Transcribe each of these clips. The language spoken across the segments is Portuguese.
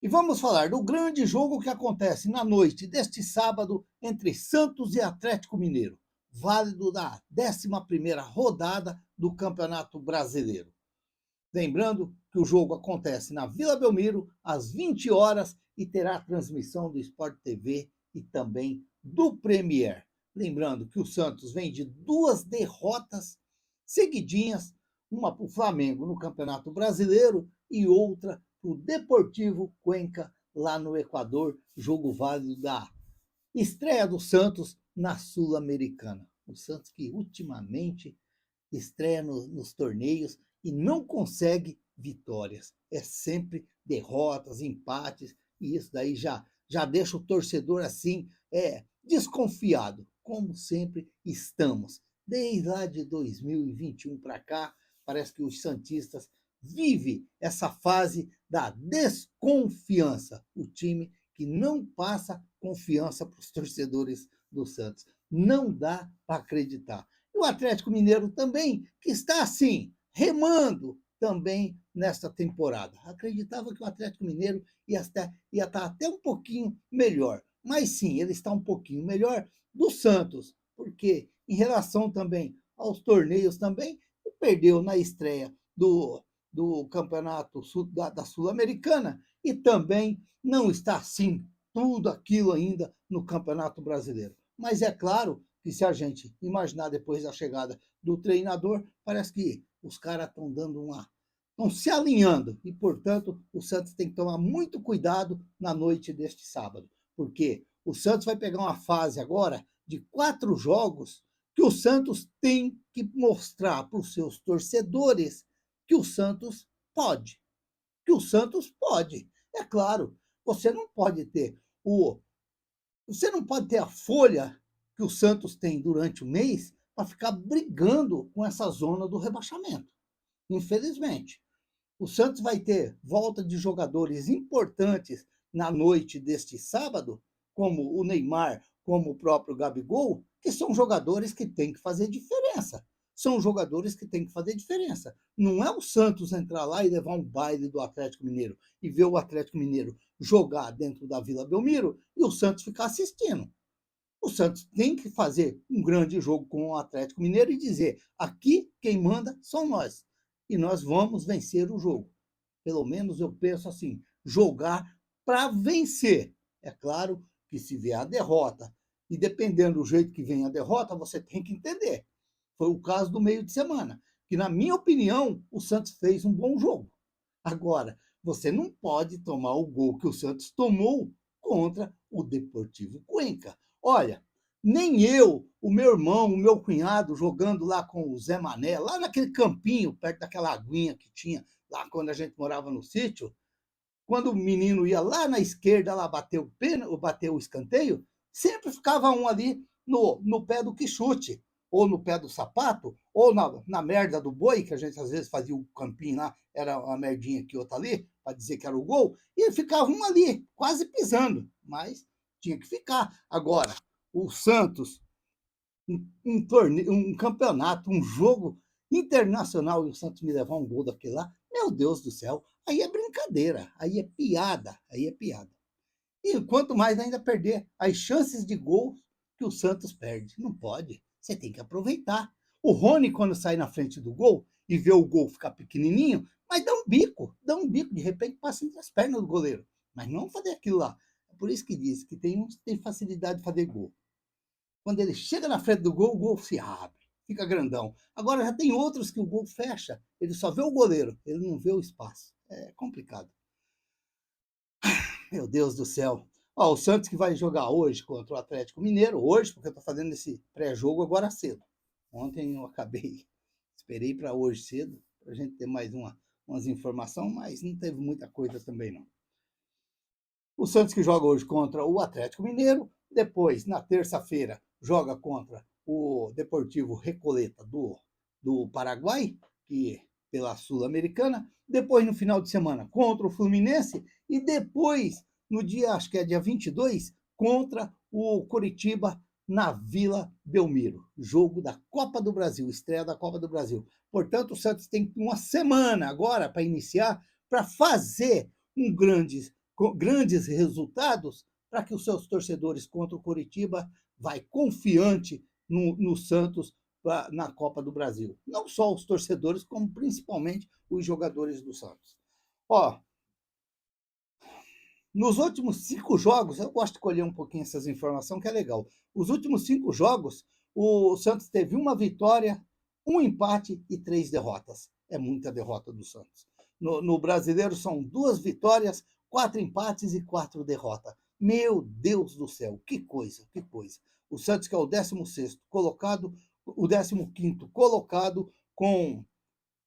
E vamos falar do grande jogo que acontece na noite deste sábado entre Santos e Atlético Mineiro, válido da 11ª rodada do Campeonato Brasileiro. Lembrando que o jogo acontece na Vila Belmiro às 20 horas e terá transmissão do Sport TV e também do Premier. Lembrando que o Santos vem de 2 derrotas seguidinhas, uma para o Flamengo no Campeonato Brasileiro e outra para o Deportivo Cuenca lá no Equador, jogo válido da estreia do Santos na Sul-Americana. O Santos que ultimamente estreia nos torneios e não consegue vitórias. É sempre derrotas, empates, e isso daí já deixa o torcedor assim, desconfiado, como sempre estamos. Desde lá de 2021 para cá, parece que os santistas vivem essa fase da desconfiança. O time que não passa confiança para os torcedores do Santos. Não dá para acreditar. E o Atlético Mineiro também, que está assim, remando também nesta temporada. Acreditava que o Atlético Mineiro ia estar até um pouquinho melhor. Mas sim, ele está um pouquinho melhor do Santos, porque em relação também aos torneios também, perdeu na estreia do Campeonato da Sul-Americana e também não está assim tudo aquilo ainda no Campeonato Brasileiro. Mas é claro que se a gente imaginar depois da chegada do treinador, parece que os caras estão dando estão se alinhando e, portanto, o Santos tem que tomar muito cuidado na noite deste sábado, porque o Santos vai pegar uma fase agora de 4 jogos que o Santos tem que mostrar para os seus torcedores que o Santos pode, que o Santos pode. É claro, você não pode ter a folha que o Santos tem durante o mês para ficar brigando com essa zona do rebaixamento. Infelizmente, o Santos vai ter volta de jogadores importantes na noite deste sábado, como o Neymar, como o próprio Gabigol, que são jogadores que têm que fazer diferença. São jogadores que têm que fazer diferença. Não é o Santos entrar lá e levar um baile do Atlético Mineiro e ver o Atlético Mineiro jogar dentro da Vila Belmiro e o Santos ficar assistindo. O Santos tem que fazer um grande jogo com o Atlético Mineiro e dizer: aqui quem manda são nós. E nós vamos vencer o jogo. Pelo menos eu penso assim: jogar para vencer. É claro que se vier a derrota, e dependendo do jeito que vem a derrota, você tem que entender. Foi o caso do meio de semana, que, na minha opinião, o Santos fez um bom jogo. Agora, você não pode tomar o gol que o Santos tomou contra o Deportivo Cuenca. Olha, nem eu, o meu irmão, o meu cunhado jogando lá com o Zé Mané, lá naquele campinho, perto daquela aguinha que tinha lá quando a gente morava no sítio, quando o menino ia lá na esquerda, lá bater o escanteio, sempre ficava um ali no pé do quichute, ou no pé do sapato, ou na merda do boi, que a gente às vezes fazia o campinho lá, era uma merdinha aqui, outra ali, para dizer que era o gol, e ficava um ali, quase pisando, mas tinha que ficar. Agora, o Santos, um campeonato, um jogo internacional, e o Santos me levar um gol daquele lá, meu Deus do céu, aí é brincadeira, aí é piada, aí é piada. E quanto mais ainda perder as chances de gol que o Santos perde. Não pode. Você tem que aproveitar. O Rony, quando sai na frente do gol e vê o gol ficar pequenininho, mas dá um bico, de repente passa entre as pernas do goleiro. Mas não fazer aquilo lá. É por isso que diz que tem uns que tem facilidade de fazer gol. Quando ele chega na frente do gol, o gol se abre, fica grandão. Agora já tem outros que o gol fecha, ele só vê o goleiro, ele não vê o espaço. É complicado. Meu Deus do céu. Ó, o Santos que vai jogar hoje contra o Atlético Mineiro, hoje, porque eu estou fazendo esse pré-jogo agora cedo. Ontem eu acabei, esperei para hoje cedo, para a gente ter mais umas informações, mas não teve muita coisa também não. O Santos que joga hoje contra o Atlético Mineiro, depois, na terça-feira, joga contra o Deportivo Recoleta do Paraguai, que pela Sul-Americana, depois no final de semana contra o Fluminense e depois, no dia, acho que é dia 22, contra o Coritiba na Vila Belmiro, jogo da Copa do Brasil, estreia da Copa do Brasil. Portanto, o Santos tem uma semana agora para iniciar, para fazer um grande grandes resultados para que os seus torcedores contra o Coritiba vai confiante no Santos na Copa do Brasil. Não só os torcedores, como principalmente os jogadores do Santos. Ó, nos últimos 5 jogos, eu gosto de colher um pouquinho essas informações, que é legal. Os últimos 5 jogos, o Santos teve 1 vitória, 1 empate e 3 derrotas. É muita derrota do Santos. No Brasileiro são 2 vitórias, 4 empates e 4 derrotas. Meu Deus do céu, que coisa, que coisa. O Santos, que é o 16º colocado, o 15º colocado, com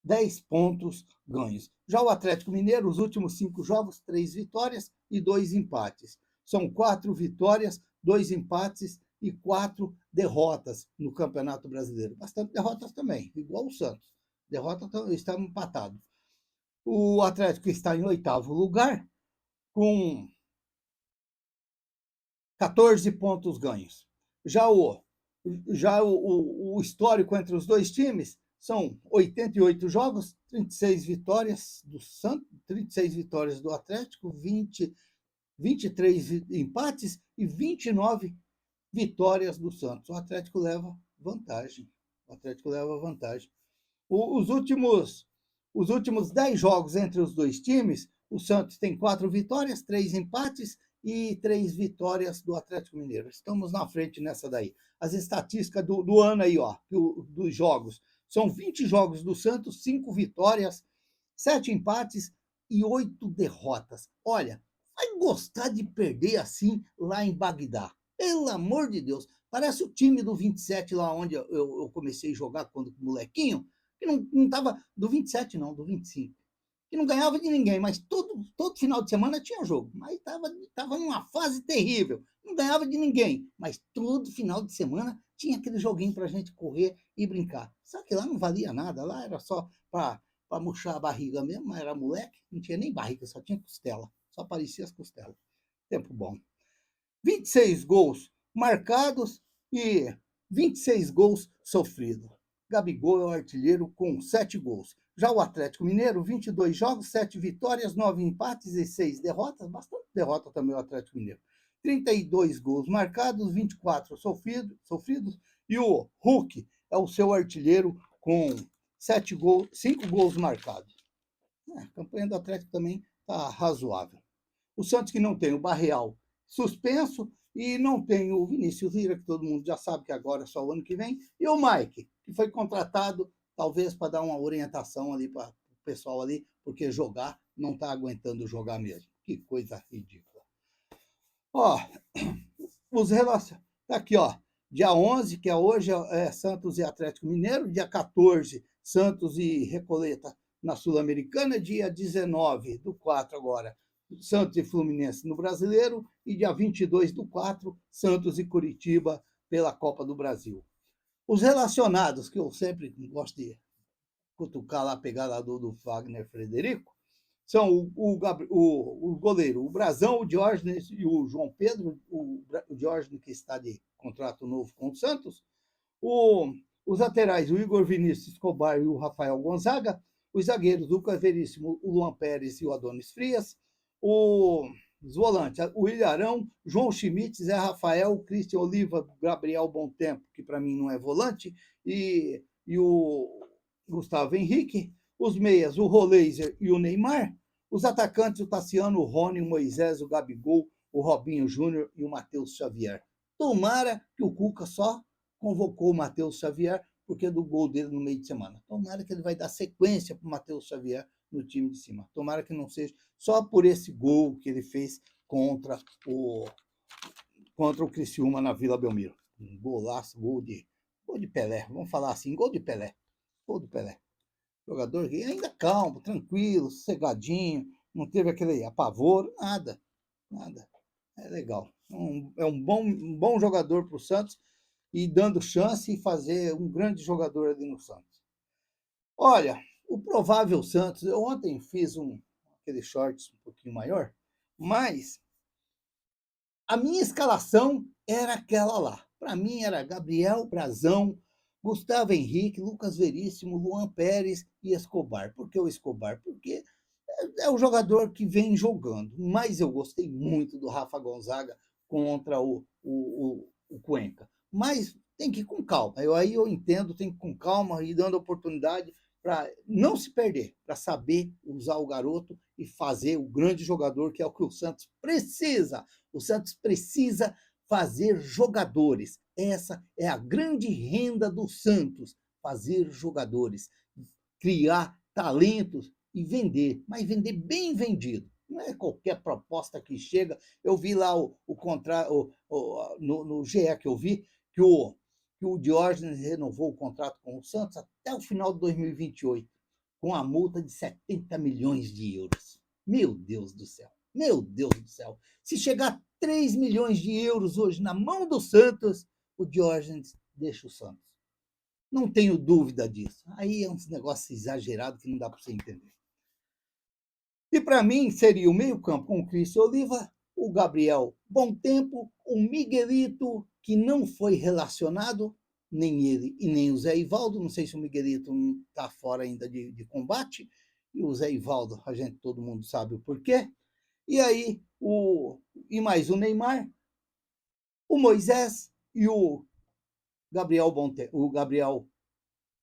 10 pontos ganhos. Já o Atlético Mineiro, os últimos 5 jogos, 3 vitórias e 2 empates. São 4 vitórias, 2 empates e 4 derrotas no Campeonato Brasileiro. Bastante derrotas também, igual o Santos. Derrota está empatado. O Atlético está em 8º lugar, com 14 pontos ganhos. Já o histórico entre os dois times são 88 jogos, 36 vitórias do Santos, 36 vitórias do Atlético, 23 empates e 29 vitórias do Santos. O Atlético leva vantagem. O Atlético leva vantagem. Os últimos 10 jogos entre os dois times, o Santos tem 4 vitórias, 3 empates e 3 vitórias do Atlético Mineiro. Estamos na frente nessa daí. As estatísticas do ano aí, ó, dos jogos. São 20 jogos do Santos, 5 vitórias, 7 empates e 8 derrotas. Olha, vai gostar de perder assim lá em Bagdá. Pelo amor de Deus. Parece o time do 27 lá onde eu comecei a jogar quando molequinho, que não estava do 27 não, do 25. Que não ganhava de ninguém, mas todo final de semana tinha jogo. Mas estava numa fase terrível. Não ganhava de ninguém, mas todo final de semana tinha aquele joguinho para a gente correr e brincar. Só que lá não valia nada, lá era só para murchar a barriga mesmo, era moleque, não tinha nem barriga, só tinha costela. Só aparecia as costelas. Tempo bom. 26 gols marcados e 26 gols sofridos. Gabigol é o artilheiro com 7 gols. Já o Atlético Mineiro, 22 jogos, 7 vitórias, 9 empates e 6 derrotas. Bastante derrota também o Atlético Mineiro. 32 gols marcados, 24 sofridos. E o Hulk é o seu artilheiro com 5 gols marcados. A campanha do Atlético também está razoável. O Santos, que não tem o Barreal suspenso, e não tem o Vinícius Lira, que todo mundo já sabe que agora é só o ano que vem, e o Mike, que foi contratado talvez para dar uma orientação ali para o pessoal ali, porque jogar não está aguentando jogar mesmo. Que coisa ridícula. Ó, os relações. Tá aqui, ó. Dia 11, que é hoje, é Santos e Atlético Mineiro. Dia 14, Santos e Recoleta na Sul-Americana. Dia 19 do 4 agora, Santos e Fluminense no Brasileiro. E dia 22 do 4, Santos e Curitiba pela Copa do Brasil. Os relacionados, que eu sempre gosto de cutucar lá, pegar lá do Wagner Frederico, são o goleiro, o Brazão, o Diógenes e o João Pedro, o Diógenes que está de contrato novo com o Santos, os laterais, o Igor Vinícius Escobar e o Rafael Gonzaga, os zagueiros, o Lucas Veríssimo, o Luan Pérez e o Adonis Frias, os volantes, o Ilharão, João Schmidt, Zé Rafael, Cristian Oliva, Gabriel Bom Tempo, que para mim não é volante, e o Gustavo Henrique, os meias, o Roleiser e o Neymar, os atacantes, o Tassiano, o Rony, o Moisés, o Gabigol, o Robinho Júnior e o Matheus Xavier. Tomara que o Cuca só convocou o Matheus Xavier porque do gol dele no meio de semana. Tomara que ele vai dar sequência para o Matheus Xavier no time de cima. Tomara que não seja só por esse gol que ele fez contra o Criciúma na Vila Belmiro. Um golaço, gol de Pelé. Vamos falar assim, gol de Pelé. Gol do Pelé. Jogador que ainda calmo, tranquilo, sossegadinho, não teve aquele apavoro, nada. É legal. É um bom jogador para o Santos e dando chance e fazer um grande jogador ali no Santos. Olha, o provável Santos, eu ontem fiz aquele shorts um pouquinho maior, mas a minha escalação era aquela lá. Para mim era Gabriel, Brazão, Gustavo Henrique, Lucas Veríssimo, Luan Pérez e Escobar. Por que o Escobar? Porque é o jogador que vem jogando, mas eu gostei muito do Rafa Gonzaga contra o Cuenca. Mas tem que ir com calma. Aí eu entendo, tem que ir com calma e dando oportunidade para não se perder, para saber usar o garoto e fazer o grande jogador, que é o que o Santos precisa. O Santos precisa fazer jogadores. Essa é a grande renda do Santos, fazer jogadores, criar talentos e vender, mas vender bem vendido. Não é qualquer proposta que chega. Eu vi lá o contrato, no GE que eu vi, que o Diógenes renovou o contrato com o Santos até o final de 2028, com a multa de 70 milhões de euros. Meu Deus do céu! Meu Deus do céu! Se chegar a 3 milhões de euros hoje na mão do Santos, o Diógenes deixa o Santos. Não tenho dúvida disso. Aí é um negócio exagerado que não dá para você entender. E para mim seria o meio-campo com o Cristian Oliva, o Gabriel Bom Tempo, o Miguelito, que não foi relacionado, nem ele e nem o Zé Ivaldo. Não sei se o Miguelito está fora ainda de combate. E o Zé Ivaldo, todo mundo sabe o porquê. E aí, e mais o Neymar, o Moisés e o Gabriel o Gabriel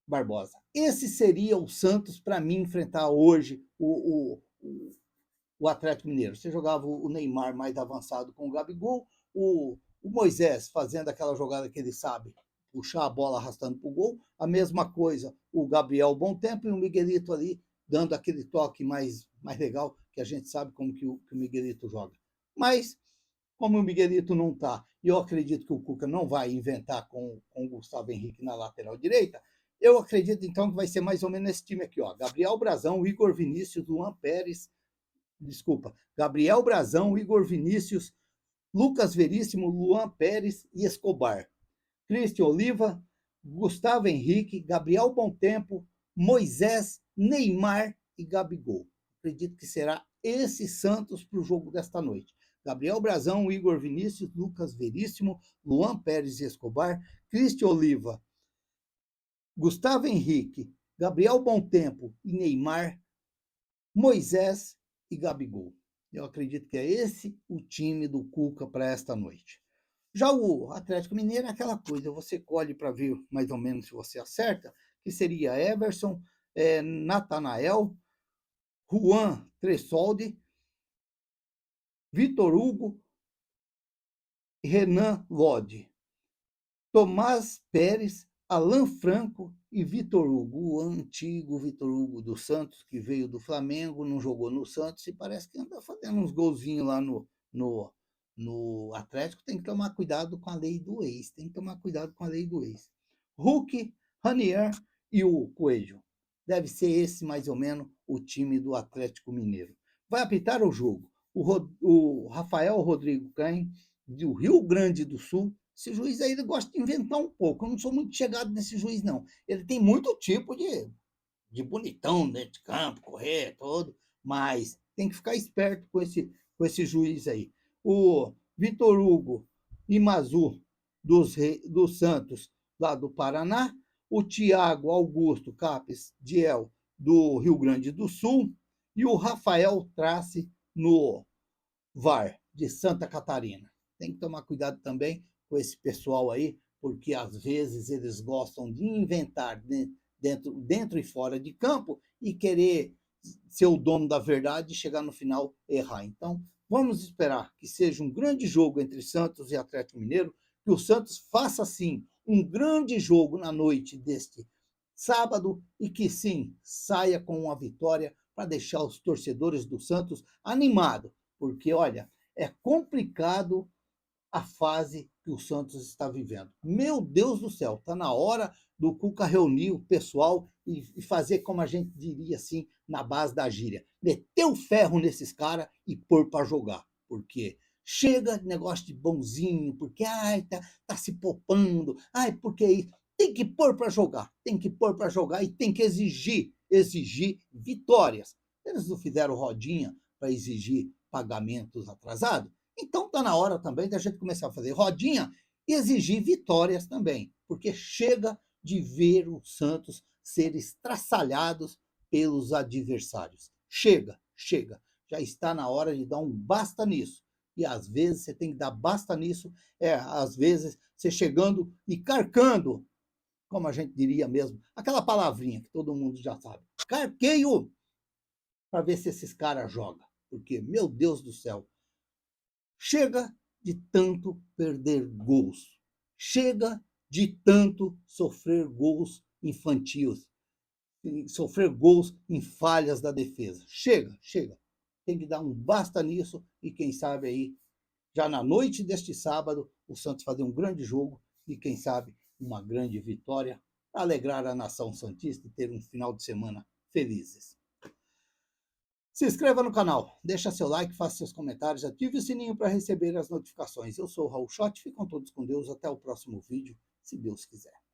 Barbosa. Esse seria o Santos para mim enfrentar hoje o Atlético Mineiro. Você jogava o Neymar mais avançado com o Gabigol, o Moisés fazendo aquela jogada que ele sabe, puxar a bola arrastando para o gol, a mesma coisa o Gabriel Bom Tempo e o Miguelito ali dando aquele toque mais legal, que a gente sabe como que o Miguelito joga. Mas, como o Miguelito não está, e eu acredito que o Cuca não vai inventar com o Gustavo Henrique na lateral direita, eu acredito, então, que vai ser mais ou menos esse time aqui, ó. Gabriel Brazão, Igor Vinícius, Luan Pérez, Gabriel Brazão, Igor Vinícius, Lucas Veríssimo, Luan Pérez e Escobar. Cristian Oliva, Gustavo Henrique, Gabriel Bom Tempo, Moisés, Neymar e Gabigol. Acredito que será esse Santos para o jogo desta noite. Gabriel Brazão, Igor Vinícius, Lucas Veríssimo, Luan Pérez e Escobar, Cristian Oliva, Gustavo Henrique, Gabriel Bom Tempo e Neymar, Moisés e Gabigol. Eu acredito que é esse o time do Cuca para esta noite. Já o Atlético Mineiro é aquela coisa, você colhe para ver mais ou menos se você acerta, que seria Everson, Natanael, Juan Tressolde, Vitor Hugo, Renan Lodi, Tomás Pérez, Alan Franco e Vitor Hugo, o antigo Vitor Hugo do Santos, que veio do Flamengo, não jogou no Santos e parece que anda fazendo uns golzinhos lá no Atlético. Tem que tomar cuidado com a lei do ex, Hulk, Ranier e o Coelho. Deve ser esse mais ou menos o time do Atlético Mineiro. Vai apitar o jogo o Rafael Rodrigo Caim, do Rio Grande do Sul. Esse juiz aí ele gosta de inventar um pouco. Eu não sou muito chegado nesse juiz, não. Ele tem muito tipo de bonitão dentro de campo, correr, todo, mas tem que ficar esperto com esse juiz aí. O Vitor Hugo Imazu do Santos, lá do Paraná, o Tiago Augusto Capes Diel, do Rio Grande do Sul, e o Rafael Trace, no VAR, de Santa Catarina. Tem que tomar cuidado também com esse pessoal aí, porque às vezes eles gostam de inventar dentro e fora de campo e querer ser o dono da verdade e chegar no final errar. Então, vamos esperar que seja um grande jogo entre Santos e Atlético Mineiro, que o Santos faça, sim, um grande jogo na noite deste sábado e que, sim, saia com uma vitória para deixar os torcedores do Santos animados, porque, olha, é complicado a fase que o Santos está vivendo. Meu Deus do céu, está na hora do Cuca reunir o pessoal e fazer, como a gente diria assim, na base da gíria, meter o ferro nesses caras e pôr para jogar, porque chega de negócio de bonzinho, porque tá se poupando, porque isso. Tem que pôr para jogar, e tem que exigir vitórias. Eles não fizeram rodinha para exigir pagamentos atrasados? Então está na hora também da gente começar a fazer rodinha e exigir vitórias também, porque chega de ver o Santos ser estraçalhados pelos adversários. Chega, chega. Já está na hora de dar um basta nisso. E às vezes você tem que dar basta nisso, às vezes você chegando e carcando, como a gente diria mesmo, aquela palavrinha que todo mundo já sabe. Carqueio para ver se esses caras jogam. Porque, meu Deus do céu, chega de tanto perder gols. Chega de tanto sofrer gols infantis, sofrer gols em falhas da defesa. Chega, chega. Tem que dar um basta nisso e quem sabe aí, já na noite deste sábado, o Santos fazer um grande jogo e quem sabe uma grande vitória para alegrar a nação santista e ter um final de semana felizes. Se inscreva no canal, deixa seu like, faça seus comentários, ative o sininho para receber as notificações. Eu sou o Raul Schott, ficam todos com Deus, até o próximo vídeo, se Deus quiser.